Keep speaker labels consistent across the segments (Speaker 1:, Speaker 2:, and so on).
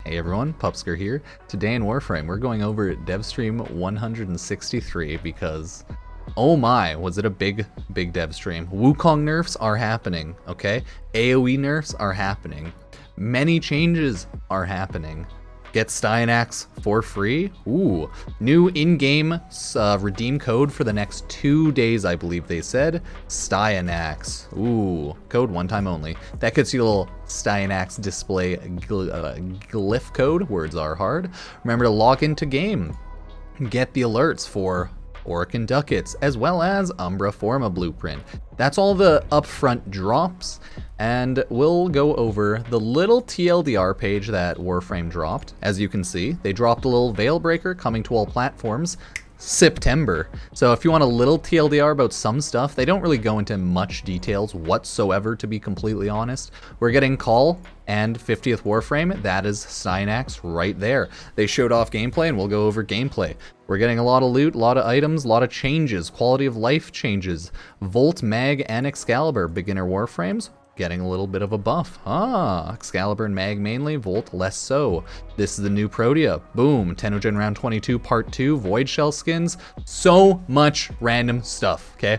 Speaker 1: Hey everyone, Pupsker here. Today in Warframe, we're going over Devstream 163 because, oh my, was it a big Devstream. Wukong Nerfs are happening, okay? AOE Nerfs are happening. Many changes are happening. Get Styanax for free. Ooh, new in-game redeem code for the next 2 days, I believe they said. Styanax. Ooh, code one time only. That gets you a little Styanax display glyph code. Words are hard. Remember to log into game. Get the alerts for Archon Ducats, as well as Umbra Forma blueprint. That's all the upfront drops, and we'll go over the little TLDR page that Warframe dropped. As you can see, they dropped a little Veilbreaker coming to all platforms September. So if you want a little TLDR about some stuff, they don't really go into much details whatsoever, to be completely honest. We're getting Call and 50th Warframe. That is Styanax right there. They showed off gameplay, and we'll go over gameplay. We're getting a lot of loot, a lot of items, a lot of changes, quality of life changes. Volt, Mag, and Excalibur, beginner Warframes, getting a little bit of a buff. Excalibur and Mag mainly, Volt less so. This is the new Protea. Boom, Tenogen Round 22 Part 2, Voidshell skins. So much random stuff, okay?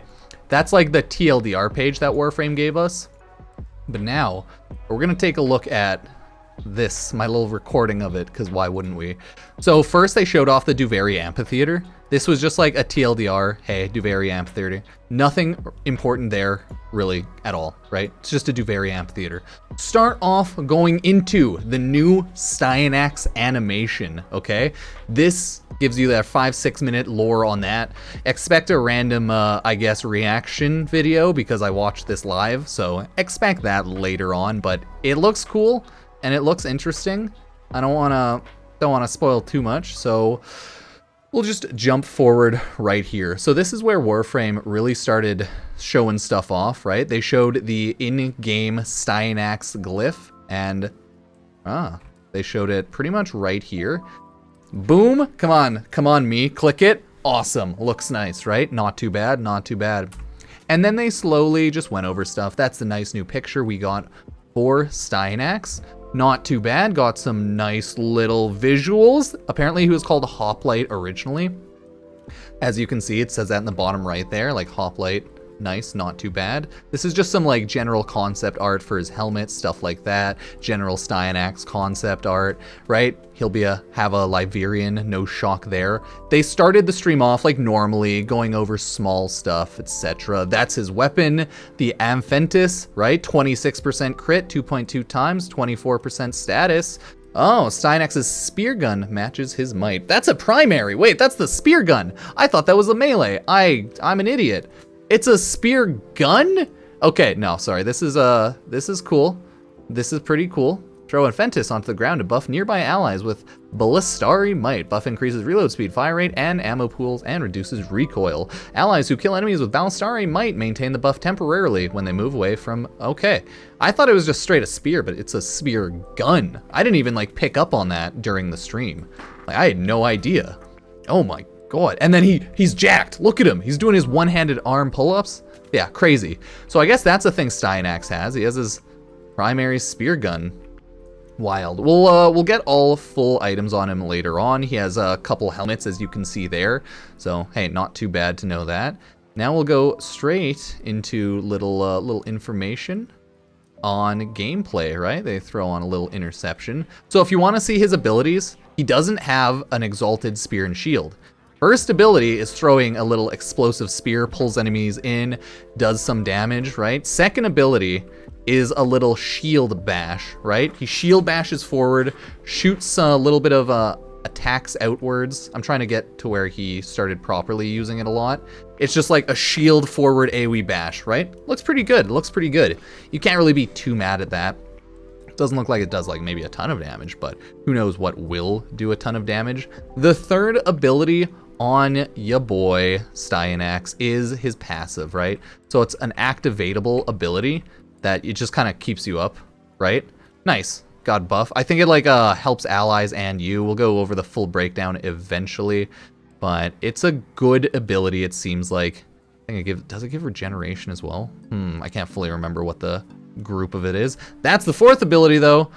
Speaker 1: That's like the TLDR page that Warframe gave us. But now, we're gonna take a look at this, my little recording of it, because why wouldn't we? So first they showed off the Duvary Amphitheater. This was just like a TLDR, hey, Duvary Amphitheater. Nothing important there, really, at all, right? It's just a Duvary Amphitheater. Start off going into the new Styanax animation, okay? This gives you that 5-6 minute lore on that. Expect a random, I guess, reaction video, because I watched this live, so expect that later on, but it looks cool, and it looks interesting. I don't wanna spoil too much, so we'll just jump forward right here. So this is where Warframe really started showing stuff off, right? They showed the in-game Styanax glyph, and they showed it pretty much right here. Boom! Come on, me, click it. Awesome, looks nice, right? Not too bad, not too bad. And then they slowly just went over stuff. That's the nice new picture we got for Styanax. Not too bad, got some nice little visuals. Apparently he was called Hoplite originally. As you can see, it says that in the bottom right there, like Hoplite, nice, not too bad. This is just some like general concept art for his helmet, stuff like that. General Styanax concept art, right? He'll be have a Liberian, no shock there. They started the stream off like normally, going over small stuff, etc. That's his weapon, the Amphentis, right? 26% crit, 2.2 times, 24% status. Oh, Styanax's spear gun matches his might. That's a primary. Wait, that's the spear gun. I thought that was a melee. I'm an idiot. It's a spear gun? Okay, no, sorry. This is cool. This is pretty cool. Throw Amphentis onto the ground to buff nearby allies with Ballistari Might. Buff increases reload speed, fire rate, and ammo pools, and reduces recoil. Allies who kill enemies with Ballistari Might maintain the buff temporarily when they move away from... Okay. I thought it was just straight a spear, but it's a spear gun. I didn't even like pick up on that during the stream. Like, I had no idea. Oh my God. And then he's jacked. Look at him. He's doing his one-handed arm pull-ups. Yeah, crazy. So I guess that's a thing Styanax has. He has his primary spear gun. Wild. We'll get all full items on him later on. He has a couple helmets, as you can see there. So, hey, not too bad to know that. Now we'll go straight into little information on gameplay, right? They throw on a little interception. So if you want to see his abilities, he doesn't have an exalted spear and shield. First ability is throwing a little explosive spear, pulls enemies in, does some damage, right? Second ability is a little shield bash, right? He shield bashes forward, shoots a little bit of attacks outwards. I'm trying to get to where he started properly using it a lot. It's just like a shield forward AoE bash, right? Looks pretty good, looks pretty good. You can't really be too mad at that. Doesn't look like it does like maybe a ton of damage, but who knows what will do a ton of damage. The third ability on ya boy Styanax is his passive, right? So it's an activatable ability that it just kind of keeps you up, right? Nice. God buff. I think it like helps allies and you. We'll go over the full breakdown eventually, but it's a good ability, it seems like. I think does it give regeneration as well? I can't fully remember what the group of it is. That's the fourth ability though.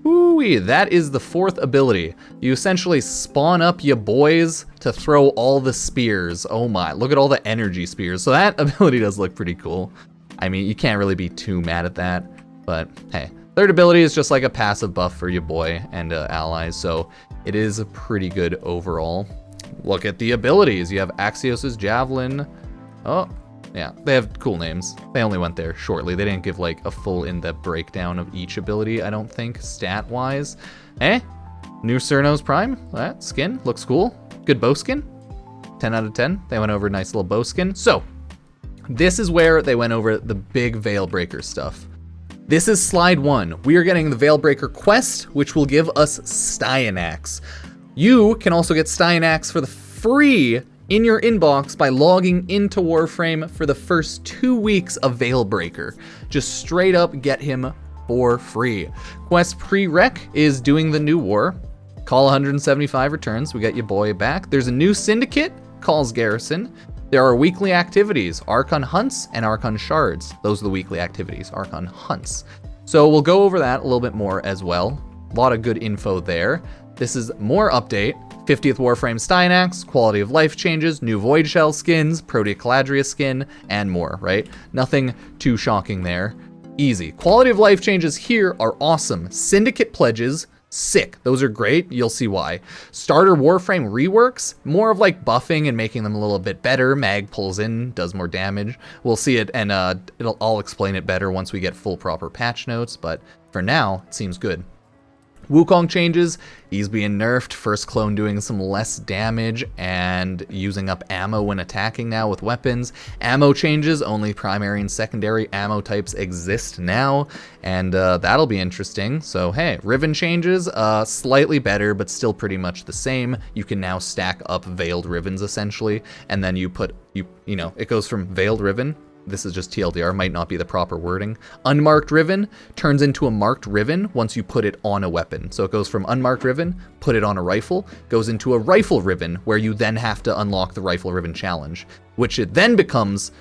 Speaker 1: Ooh, that is the 4th ability. You essentially spawn up your boys to throw all the spears. Oh my, look at all the energy spears. So that ability does look pretty cool. I mean, you can't really be too mad at that, but hey. 3rd ability is just like a passive buff for your boy and allies, so it is pretty good overall. Look at the abilities. You have Axios' Javelin. Oh, yeah, they have cool names. They only went there shortly. They didn't give like a full in-depth breakdown of each ability, I don't think, stat-wise. New Cernos Prime. That skin looks cool. Good bow skin. 10 out of 10. They went over a nice little bow skin. So, this is where they went over the big Veilbreaker stuff. This is slide 1. We are getting the Veilbreaker quest, which will give us Styanax. You can also get Styanax for the free in your inbox by logging into Warframe for the first 2 weeks of Veilbreaker. Just straight up get him for free. Quest prereq is doing the new war. Call 175 returns. We got your boy back. There's a new Syndicate, Calls Garrison. There are weekly activities, Archon Hunts and Archon Shards. Those are the weekly activities, Archon Hunts. So we'll go over that a little bit more as well. A lot of good info there. This is more update. 50th Warframe Styanax, quality of life changes, new Voidshell skins, Protea Caladria skin, and more, right? Nothing too shocking there. Easy. Quality of life changes here are awesome. Syndicate Pledges, sick. Those are great. You'll see why. Starter Warframe reworks, more of like buffing and making them a little bit better. Mag pulls in, does more damage. We'll see it, and I'll explain it better once we get full proper patch notes, but for now, it seems good. Wukong Changes, he's being nerfed, first clone doing some less damage and using up ammo when attacking now with weapons. Ammo changes, only primary and secondary ammo types exist now, and that'll be interesting. So hey, Riven Changes, slightly better, but still pretty much the same. You can now stack up Veiled Rivens essentially, and then you put, you know, it goes from Veiled Riven, this is just TLDR, might not be the proper wording. Unmarked Riven turns into a marked Riven once you put it on a weapon. So it goes from unmarked Riven, put it on a rifle, goes into a rifle Riven, where you then have to unlock the rifle Riven challenge, which it then becomes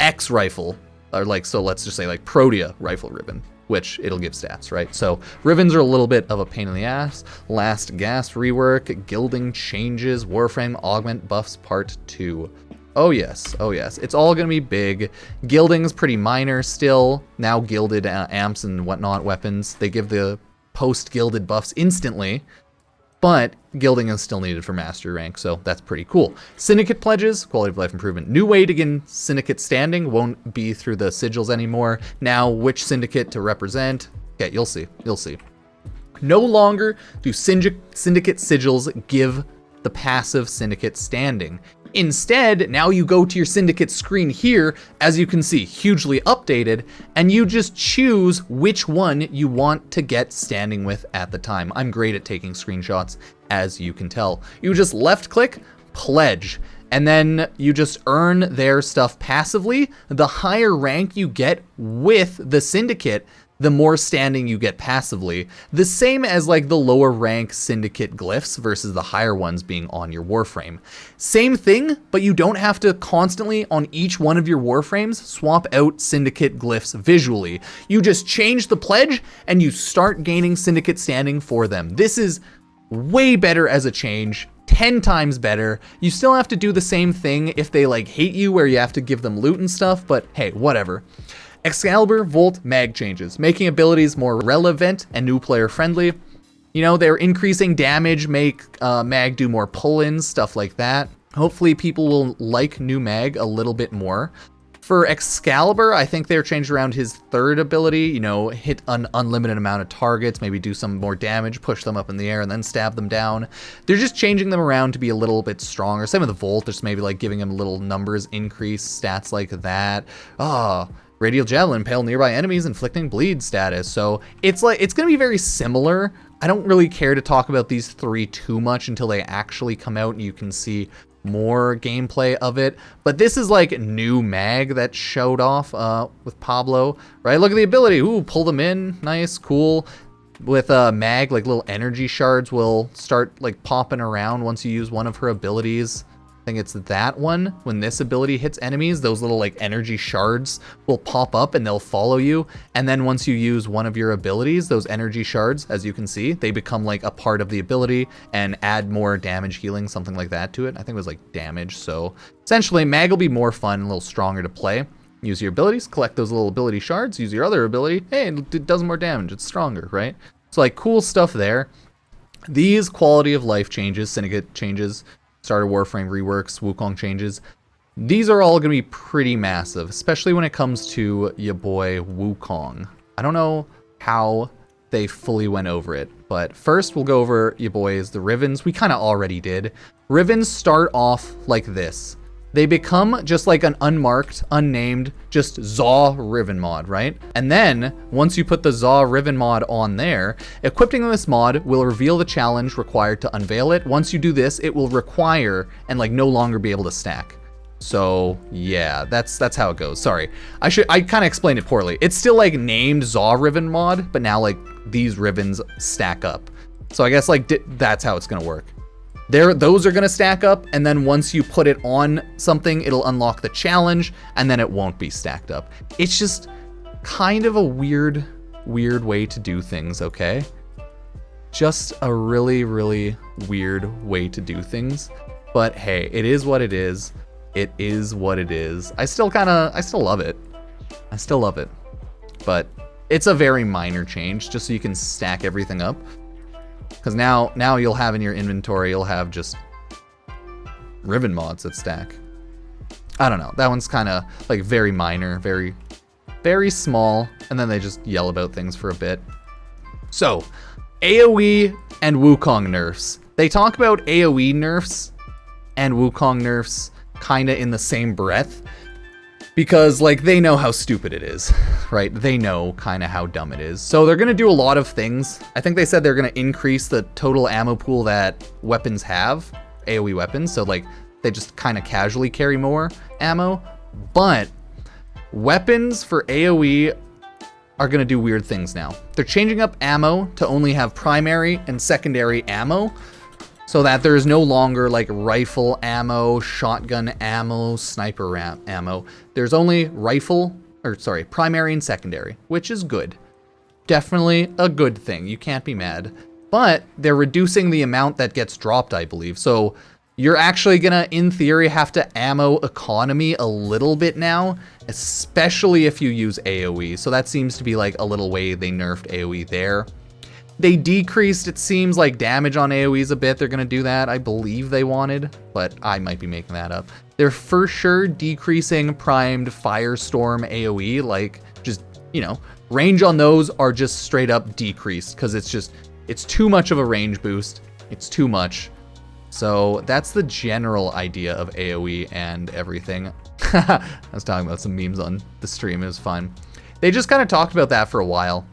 Speaker 1: X rifle, or like, so let's just say like Protea rifle Riven, which it'll give stats, right? So Rivens are a little bit of a pain in the ass. Last Gasp rework, Gilding Changes, Warframe Augment Buffs Part 2. Oh yes, it's all gonna be big. Gilding's pretty minor still. Now gilded amps and whatnot weapons, they give the post-gilded buffs instantly, but gilding is still needed for mastery rank, so that's pretty cool. Syndicate Pledges, quality of life improvement. New way to get Syndicate standing, won't be through the sigils anymore. Now which Syndicate to represent, okay, you'll see. No longer do Syndicate sigils give the passive Syndicate standing. Instead, now you go to your Syndicate screen here, as you can see, hugely updated, and you just choose which one you want to get standing with at the time. I'm great at taking screenshots, as you can tell. You just left click, pledge, and then you just earn their stuff passively. The higher rank you get with the Syndicate, the more standing you get passively. The same as like the lower rank Syndicate glyphs versus the higher ones being on your Warframe. Same thing, but you don't have to constantly on each one of your Warframes swap out Syndicate glyphs visually. You just change the pledge and you start gaining Syndicate standing for them. This is way better as a change. 10 times better. You still have to do the same thing if they like hate you, where you have to give them loot and stuff, but hey, whatever. Excalibur Volt Mag Changes, making abilities more relevant and new player friendly. You know, they're increasing damage, make Mag do more pull-ins, stuff like that. Hopefully people will like new Mag a little bit more. For Excalibur, I think they're changed around his third ability, you know, hit an unlimited amount of targets, maybe do some more damage, push them up in the air, and then stab them down. They're just changing them around to be a little bit stronger. Same with the Volt, just maybe like giving him little numbers increase, stats like that. Radial Javelin, impale nearby enemies, inflicting bleed status. So it's like, it's gonna be very similar. I don't really care to talk about these three too much until they actually come out and you can see more gameplay of it. But this is like new Mag that showed off with Pablo, right? Look at the ability. Ooh, pull them in, nice, cool. With Mag, like little energy shards will start like popping around once you use one of her abilities. I think it's that one. When this ability hits enemies, those little like energy shards will pop up and they'll follow you. And then once you use one of your abilities, those energy shards, as you can see, they become like a part of the ability and add more damage healing, something like that to it. I think it was like damage. So essentially mag will be more fun, a little stronger to play. Use your abilities, collect those little ability shards, use your other ability. Hey, it does more damage. It's stronger, right? So like cool stuff there. These quality of life changes, Syndicate changes, Starter Warframe reworks, Wukong changes, these are all going to be pretty massive, especially when it comes to your boy Wukong. I don't know how they fully went over it, but first we'll go over your boys, the Rivens. We kind of already did. Rivens start off like this. They become just like an unmarked, unnamed, just Zaw Riven mod, right? And then, once you put the Zaw Riven mod on there, equipping this mod will reveal the challenge required to unveil it. Once you do this, it will require and like no longer be able to stack. So yeah, that's how it goes. Sorry, I kind of explained it poorly. It's still like named Zaw Riven mod, but now like these Rivens stack up. So I guess like that's how it's gonna work. Those are going to stack up, and then once you put it on something, it'll unlock the challenge, and then it won't be stacked up. It's just kind of a weird way to do things, okay? Just a really, really weird way to do things. But hey, it is what it is. It is what it is. I still love it. I still love it. But it's a very minor change, just so you can stack everything up. Because now you'll have in your inventory, you'll have just Riven mods that stack. I don't know. That one's kind of like very minor, very, very small. And then they just yell about things for a bit. So, AOE and Wukong nerfs. They talk about AOE nerfs and Wukong nerfs kind of in the same breath. Because, like, they know how stupid it is, right? They know kind of how dumb it is. So they're going to do a lot of things. I think they said they're going to increase the total ammo pool that weapons have, AoE weapons. So, like, they just kind of casually carry more ammo. But weapons for AoE are going to do weird things now. They're changing up ammo to only have primary and secondary ammo, so that there is no longer like rifle ammo, shotgun ammo, sniper ammo. There's only primary and secondary, which is good. Definitely a good thing. You can't be mad. But they're reducing the amount that gets dropped, I believe. So you're actually gonna, in theory, have to ammo economy a little bit now, especially if you use AoE. So that seems to be like a little way they nerfed AoE there. They decreased, it seems like, damage on AoEs a bit. They're going to do that. I believe they wanted, but I might be making that up. They're for sure decreasing primed Firestorm AoE. Like, just, you know, range on those are just straight up decreased because it's too much of a range boost. It's too much. So that's the general idea of AoE and everything. I was talking about some memes on the stream. It was fun. They just kind of talked about that for a while.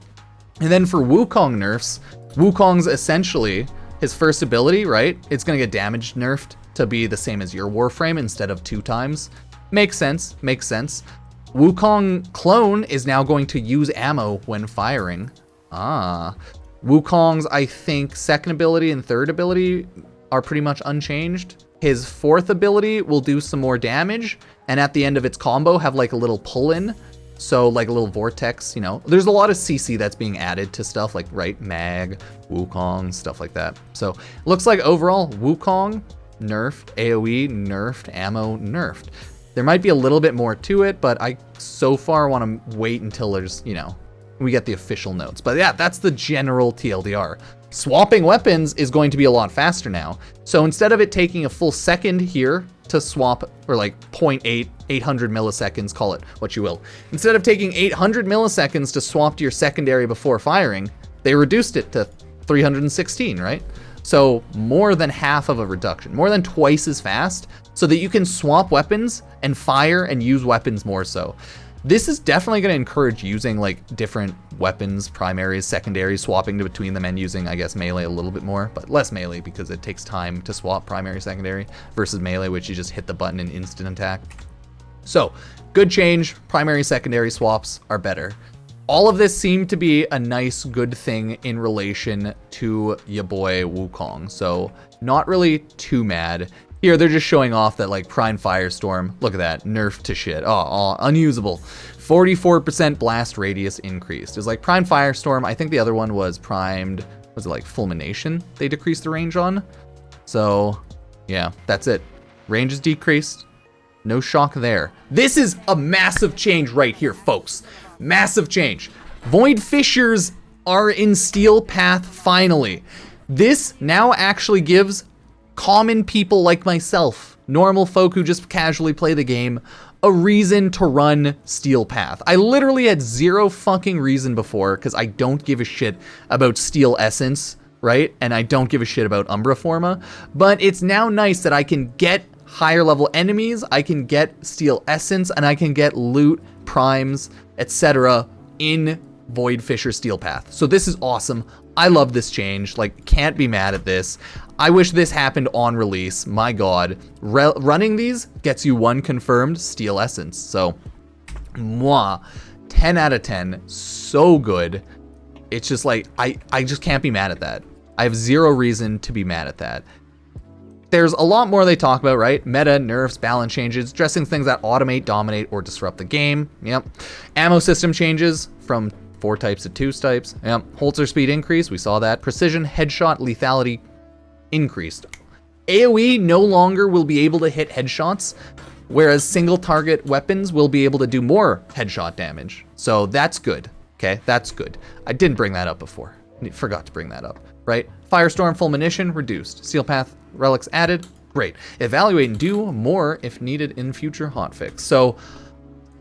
Speaker 1: And then for Wukong nerfs, Wukong's essentially his first ability, right? It's going to get damage nerfed to be the same as your Warframe instead of 2 times. Makes sense, makes sense. Wukong clone is now going to use ammo when firing. Wukong's, I think, second ability and third ability are pretty much unchanged. His fourth ability will do some more damage, and at the end of its combo have like a little pull-in. So like a little vortex, you know, there's a lot of CC that's being added to stuff like, right, mag, Wukong, stuff like that. So looks like overall Wukong nerfed, AoE nerfed, ammo nerfed. There might be a little bit more to it, but I so far want to wait until there's, you know, we get the official notes. But yeah, that's the general TLDR. Swapping weapons is going to be a lot faster now. So instead of it taking a full second here to swap, or like 0.8, 800 milliseconds, call it what you will. Instead of taking 800 milliseconds to swap to your secondary before firing, they reduced it to 316, right? So more than half of a reduction, more than twice as fast, so that you can swap weapons and fire and use weapons more so. This is definitely going to encourage using like different weapons, primaries, secondaries, swapping between them and using, I guess, melee a little bit more, but less melee because it takes time to swap primary, secondary versus melee, which you just hit the button and instant attack. So good change. Primary, secondary swaps are better. All of this seemed to be a nice, good thing in relation to your boy Wukong. So not really too mad. Here, they're just showing off that, like, Prime Firestorm, look at that, nerfed to shit. Oh, unusable. 44% blast radius increased. It's like Prime Firestorm. I think the other one was primed, was it like Fulmination they decreased the range on? So, yeah, that's it. Range is decreased. No shock there. This is a massive change right here, folks. Massive change. Void Fissures are in Steel Path finally. This now actually gives common people like myself, normal folk who just casually play the game, a reason to run Steel Path. I literally had zero fucking reason before because I don't give a shit about Steel Essence, right? And I don't give a shit about Umbra Forma, but it's now nice that I can get higher level enemies, I can get Steel Essence, and I can get loot, primes, etc. in Void Fissure Steel Path. So this is awesome. I love this change, like, can't be mad at this. I wish this happened on release, my god. Running these gets you 1 confirmed Steel Essence, so, mwah, 10 out of 10, so good. It's just like, I just can't be mad at that. I have zero reason to be mad at that. There's a lot more they talk about, right? Meta, nerfs, balance changes, addressing things that automate, dominate, or disrupt the game. Yep. Ammo system changes from 4 types to 2 types. Yep. Holster speed increase, we saw that. Precision, headshot, lethality increased. AOE no longer will be able to hit headshots, whereas single target weapons will be able to do more headshot damage. So that's good, okay? That's good. I didn't bring that up before. Forgot to bring that up, right? Firestorm Fulmination reduced. Steel Path relics added. Great. Evaluate and do more if needed in future hotfix.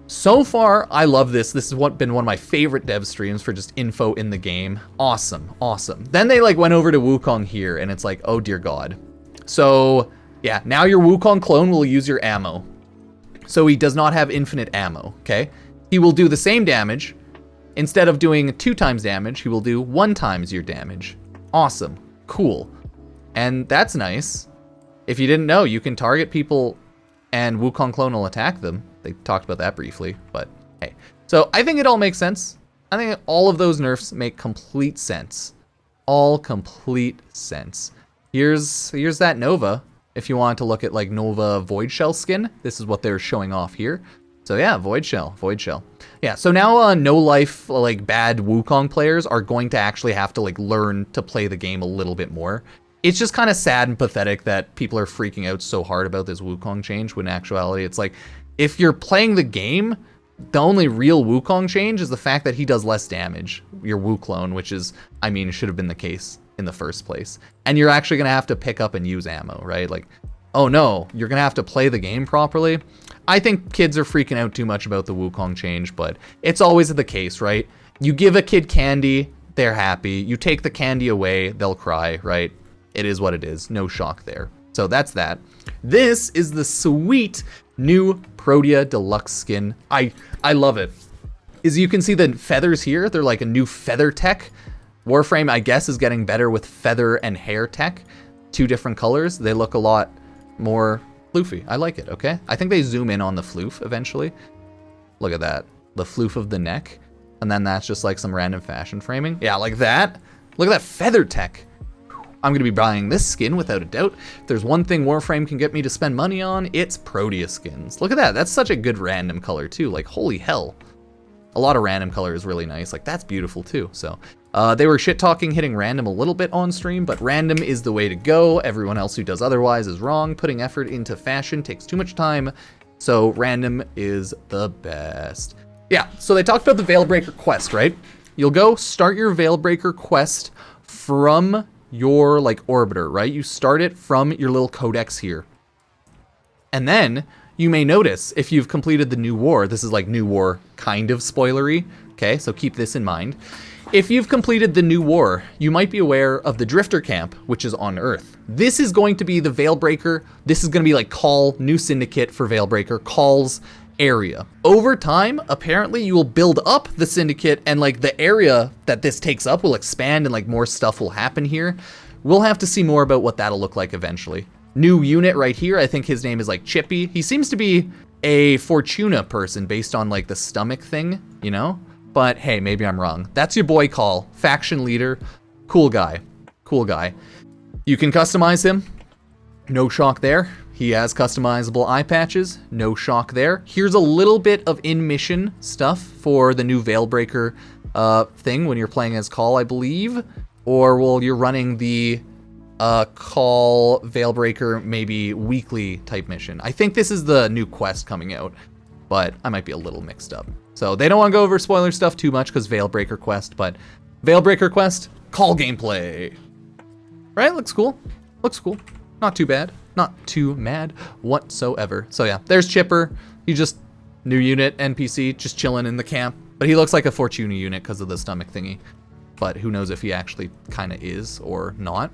Speaker 1: So far, I love this. This has been one of my favorite dev streams for just info in the game. Awesome, awesome. Then they like went over to Wukong here, and it's like, oh dear god. So yeah, now your Wukong clone will use your ammo. So he does not have infinite ammo, okay? He will do the same damage. Instead of doing 2 times damage, he will do 1 times your damage. Awesome, cool. And that's nice. If you didn't know, you can target people and Wukong clone will attack them. They talked about that briefly, but hey. So I think it all makes sense. I think all of those nerfs make complete sense. All complete sense. Here's that Nova. If you want to look at like Nova Voidshell skin, this is what they're showing off here. So yeah, Voidshell. Yeah, so now no life, like bad Wukong players are going to actually have to like learn to play the game a little bit more. It's just kind of sad and pathetic that people are freaking out so hard about this Wukong change when in actuality it's like, if you're playing the game, the only real Wukong change is the fact that he does less damage, your Wu clone, which is, I mean, should have been the case in the first place. And you're actually going to have to pick up and use ammo, right? Like, oh no, you're going to have to play the game properly. I think kids are freaking out too much about the Wukong change, but it's always the case, right? You give a kid candy, they're happy. You take the candy away, they'll cry, right? It is what it is. No shock there. So that's that. This is the sweet new Protea Deluxe skin. I love it. As you can see the feathers here, they're like a new feather tech. Warframe, I guess, is getting better with feather and hair tech. 2 different colors. They look a lot more floofy. I like it, okay? I think they zoom in on the floof eventually. Look at that. The floof of the neck. And then that's just like some random fashion framing. Yeah, like that. Look at that feather tech. I'm going to be buying this skin without a doubt. If there's one thing Warframe can get me to spend money on, it's Protea skins. Look at that. That's such a good random color too. Like, holy hell. A lot of random color is really nice. Like, that's beautiful too. So they were shit talking hitting random a little bit on stream, but random is the way to go. Everyone else who does otherwise is wrong. Putting effort into fashion takes too much time. So random is the best. Yeah, so they talked about the Veilbreaker quest, right? You'll go start your Veilbreaker quest from your like orbiter, right? You start it from your little codex here. And then you may notice if you've completed the new war, this is like new war kind of spoilery, okay? So keep this in mind. If you've completed the new war, you might be aware of the Drifter camp, which is on Earth. This is going to be the Veilbreaker. This is going to be like Call, new Syndicate for Veilbreaker, Call's area. Over time, apparently you will build up the Syndicate and like the area that this takes up will expand and like more stuff will happen here. We'll have to see more about what that'll look like eventually. New unit right here, I think his name is like Chippy. He seems to be a Fortuna person based on like the stomach thing, you know? But hey, maybe I'm wrong. That's your boy Call, faction leader, cool guy, cool guy. You can customize him, no shock there. He has customizable eye patches, no shock there. Here's a little bit of in-mission stuff for the new Veilbreaker thing when you're playing as Call, I believe. Or while you're running the Call Veilbreaker maybe weekly type mission. I think this is the new quest coming out, but I might be a little mixed up. So they don't want to go over spoiler stuff too much because Veilbreaker quest, but Veilbreaker quest, Call gameplay. Right, looks cool. Looks cool. Not too bad. Not too mad whatsoever. So yeah, there's Chipper. He just, new unit, NPC, just chilling in the camp. But he looks like a Fortuna unit because of the stomach thingy. But who knows if he actually kind of is or not.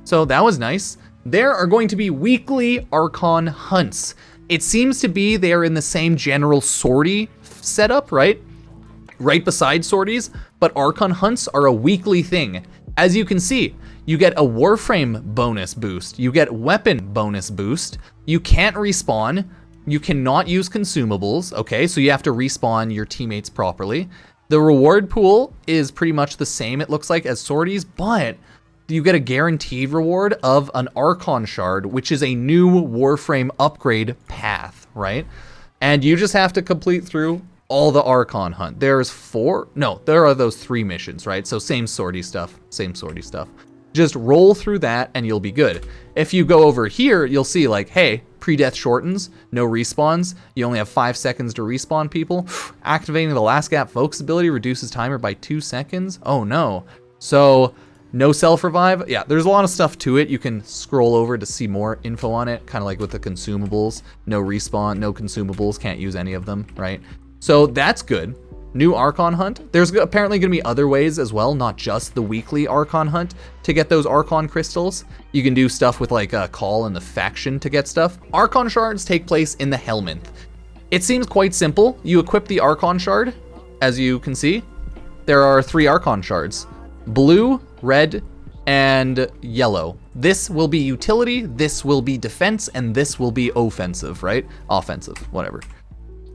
Speaker 1: So that was nice. There are going to be weekly Archon Hunts. It seems to be they are in the same general sortie setup, right? Right beside sorties, but Archon Hunts are a weekly thing. As you can see, you get a Warframe bonus boost. You get weapon bonus boost. You can't respawn. You cannot use consumables, okay? So you have to respawn your teammates properly. The reward pool is pretty much the same, it looks like, as sorties, but you get a guaranteed reward of an Archon shard, which is a new Warframe upgrade path, right? And you just have to complete through all the Archon hunt. There are those 3 missions, right? So same sortie stuff. Just roll through that and you'll be good. If you go over here, you'll see like, hey, pre-death shortens, no respawns. You only have 5 seconds to respawn people. Activating the last gap focus ability reduces timer by 2 seconds. Oh no. So no self-revive. Yeah, there's a lot of stuff to it. You can scroll over to see more info on it, kind of like with the consumables. No respawn, no consumables, can't use any of them, right? So that's good. New Archon Hunt. There's apparently going to be other ways as well, not just the weekly Archon Hunt to get those Archon crystals. You can do stuff with like a Call and the faction to get stuff. Archon shards take place in the Helminth. It seems quite simple. You equip the Archon shard, as you can see. There are 3 Archon shards. Blue, red, and yellow. This will be utility, this will be defense, and this will be offensive, right? Offensive, whatever.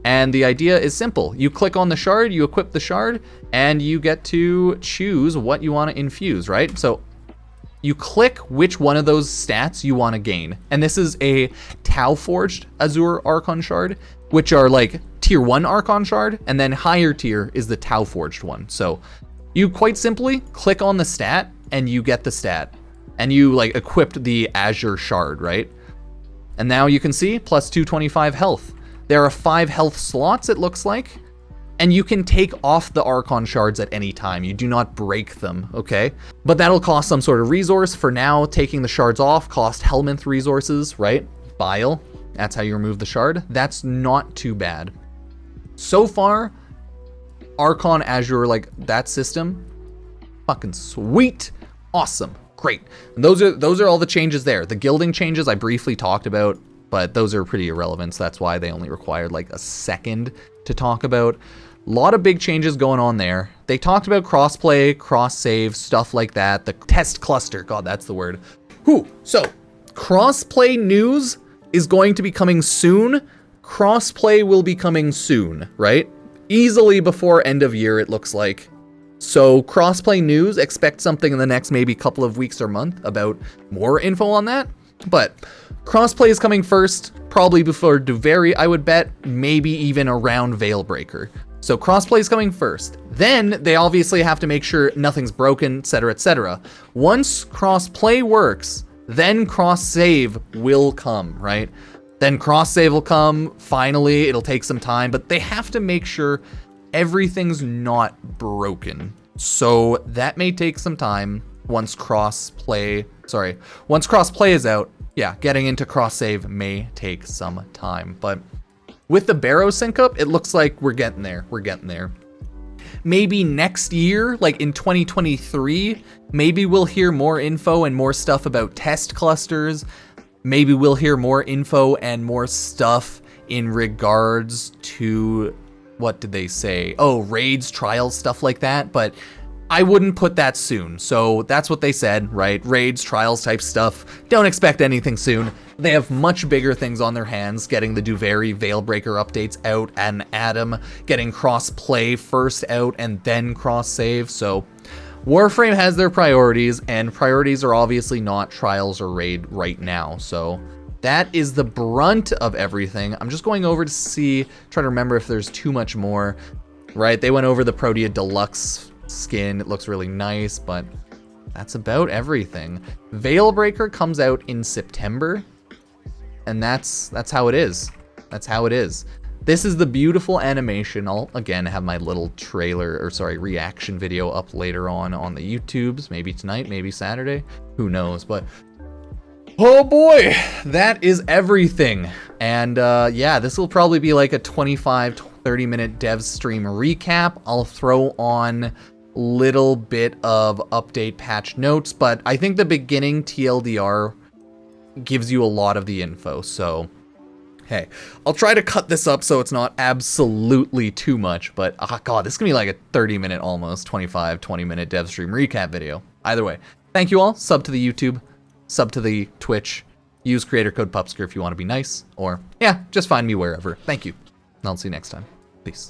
Speaker 1: And the idea is simple. You click on the shard, you equip the shard, and you get to choose what you want to infuse, right? So you click which one of those stats you want to gain. And this is a Tau Forged Azure Archon shard, which are like tier 1 Archon shard, and then higher tier is the Tau Forged one. So you quite simply click on the stat and you get the stat. And you like equipped the Azure shard, right? And now you can see plus 225 health. There are 5 health slots, it looks like, and you can take off the Archon shards at any time. You do not break them, okay? But that'll cost some sort of resource. For now, taking the shards off cost Helminth resources, right? Bile, that's how you remove the shard. That's not too bad. So far, Archon Azure, like that system, fucking sweet, awesome, great. And those are all the changes there. The gilding changes I briefly talked about, but those are pretty irrelevant, so that's why they only required like a second to talk about. A lot of big changes going on there. They talked about crossplay, CrossSave, stuff like that. The test cluster, God, that's the word. So, crossplay news is going to be coming soon. Crossplay will be coming soon, right? Easily before end of year, it looks like. So crossplay news, expect something in the next maybe couple of weeks or month about more info on that. But crossplay is coming first, probably before Duveri, I would bet, maybe even around Veilbreaker. So crossplay is coming first. Then they obviously have to make sure nothing's broken, etc., etc. Once crossplay works, then cross-save will come, right? Then cross-save will come, finally, it'll take some time, but they have to make sure everything's not broken. So that may take some time once crossplay is out. Yeah, getting into cross-save may take some time, but with the Barrow sync up, it looks like we're getting there. Maybe next year, like in 2023, maybe we'll hear more info and more stuff about test clusters. Maybe we'll hear more info and more stuff in regards to, what did they say? Oh, raids, trials, stuff like that. But I wouldn't put that soon. So that's what they said, right? Raids, trials type stuff. Don't expect anything soon. They have much bigger things on their hands, getting the Duveri Veilbreaker updates out and Adam, getting cross-play first out and then cross-save. So Warframe has their priorities, and priorities are obviously not trials or raid right now. So that is the brunt of everything. I'm just going over to see, try to remember if there's too much more, right? They went over the Protea Deluxe skin. It looks really nice, but that's about everything. Veilbreaker comes out in September, and that's how it is. That's how it is. This is the beautiful animation. I'll, again, have my little trailer, or sorry, reaction video up later on the YouTubes. Maybe tonight, maybe Saturday. Who knows? But, oh boy, that is everything. And yeah, this will probably be like a 25, 30-minute dev stream recap. I'll throw on little bit of update patch notes, but I think the beginning TLDR gives you a lot of the info, so hey, I'll try to cut this up so it's not absolutely too much, but oh god, this is gonna be like a 30-minute, almost 25, 20-minute dev stream recap video. Either way, thank you all. Sub to the YouTube, sub to the Twitch, use creator code Pupsker if you want to be nice, or yeah, just find me wherever. Thank you, and I'll see you next time. Peace.